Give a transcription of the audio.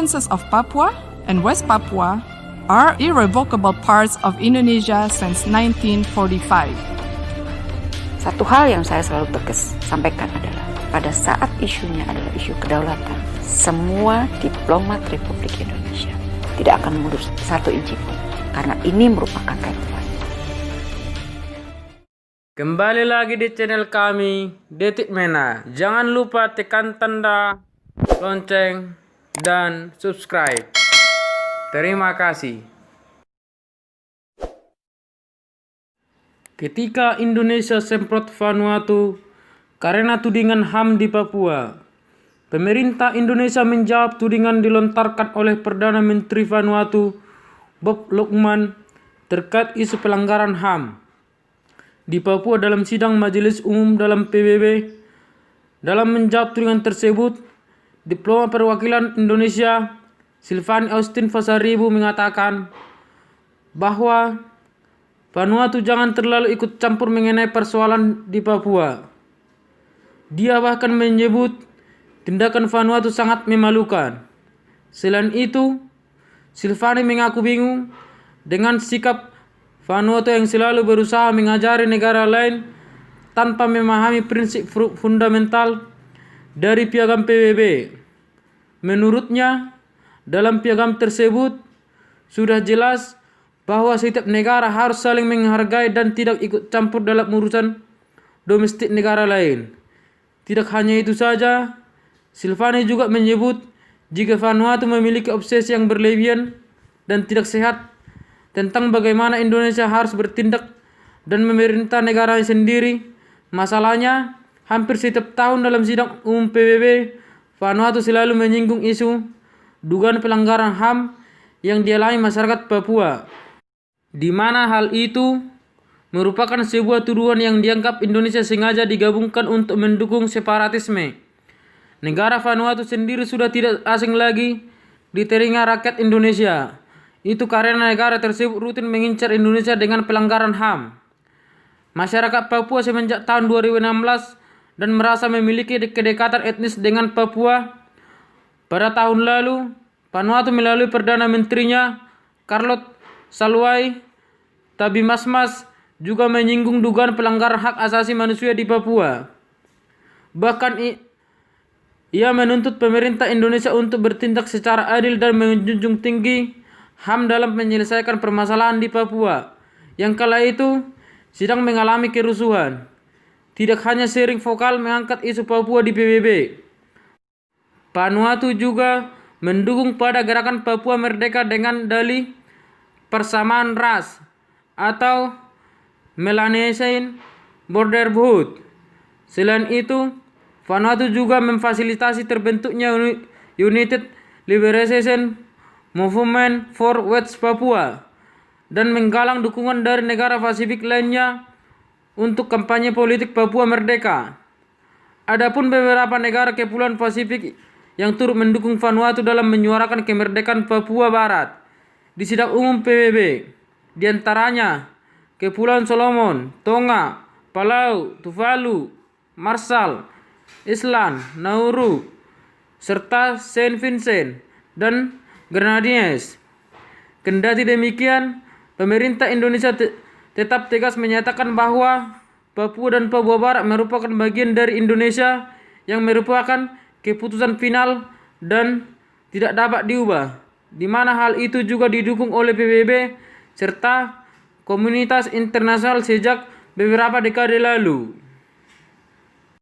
provinces of Papua and West Papua are irrevocable parts of Indonesia since 1945. Satu hal yang saya selalu sampaikan adalah pada saat isunya adalah isu kedaulatan, semua diplomat Republik Indonesia tidak akan mundur satu inci pun, karena ini merupakan kait Tuhan. Kembali lagi di channel kami, Detik Mena. Jangan lupa tekan tanda lonceng dan subscribe. Terima kasih. Ketika Indonesia semprot Vanuatu karena tudingan HAM di Papua, pemerintah Indonesia menjawab tudingan dilontarkan oleh Perdana Menteri Vanuatu, Bob Lockman, terkait isu pelanggaran HAM di Papua dalam sidang Majelis Umum dalam PBB. Dalam menjawab tudingan tersebut, Diploma Perwakilan Indonesia Silvani Austin Fasaribu mengatakan bahwa Vanuatu jangan terlalu ikut campur mengenai persoalan di Papua. Dia bahkan menyebut tindakan Vanuatu sangat memalukan. Selain itu, Silvani mengaku bingung dengan sikap Vanuatu yang selalu berusaha mengajari negara lain tanpa memahami prinsip fundamental dari piagam PBB. Menurutnya, dalam piagam tersebut sudah jelas bahwa setiap negara harus saling menghargai dan tidak ikut campur dalam urusan domestik negara lain. Tidak hanya itu saja, Silvani juga menyebut jika Vanuatu memiliki obsesi yang berlebihan dan tidak sehat tentang bagaimana Indonesia harus bertindak dan memerintah negaranya sendiri. Masalahnya, hampir setiap tahun dalam sidang umum PBB, Vanuatu selalu menyinggung isu dugaan pelanggaran HAM yang dialami masyarakat Papua, di mana hal itu merupakan sebuah tuduhan yang dianggap Indonesia sengaja digabungkan untuk mendukung separatisme. Negara Vanuatu sendiri sudah tidak asing lagi di telinga rakyat Indonesia. Itu karena negara tersebut rutin mengincar Indonesia dengan pelanggaran HAM. Masyarakat Papua semenjak tahun 2016 dan merasa memiliki kedekatan etnis dengan Papua. Pada tahun lalu, Vanuatu melalui Perdana Menterinya Carlot Salwai Tabimasmas juga menyinggung dugaan pelanggaran hak asasi manusia di Papua. Bahkan ia menuntut pemerintah Indonesia untuk bertindak secara adil dan menjunjung tinggi HAM dalam menyelesaikan permasalahan di Papua yang kala itu sedang mengalami kerusuhan. Tidak hanya sering vokal mengangkat isu Papua di PBB, Vanuatu juga mendukung pada gerakan Papua Merdeka dengan dalih persamaan ras atau Melanesian Brotherhood. Selain itu, Vanuatu juga memfasilitasi terbentuknya United Liberation Movement for West Papua dan menggalang dukungan dari negara Pasifik lainnya untuk kampanye politik Papua Merdeka. Adapun beberapa negara Kepulauan Pasifik yang turut mendukung Vanuatu dalam menyuarakan kemerdekaan Papua Barat di sidang umum PBB, di antaranya Kepulauan Solomon, Tonga, Palau, Tuvalu, Marshall, Island, Nauru, serta Saint Vincent dan Grenadines. Kendati demikian, pemerintah Indonesia tetap tegas menyatakan bahwa Papua dan Papua Barat merupakan bagian dari Indonesia yang merupakan keputusan final dan tidak dapat diubah, di mana hal itu juga didukung oleh PBB serta komunitas internasional sejak beberapa dekade lalu.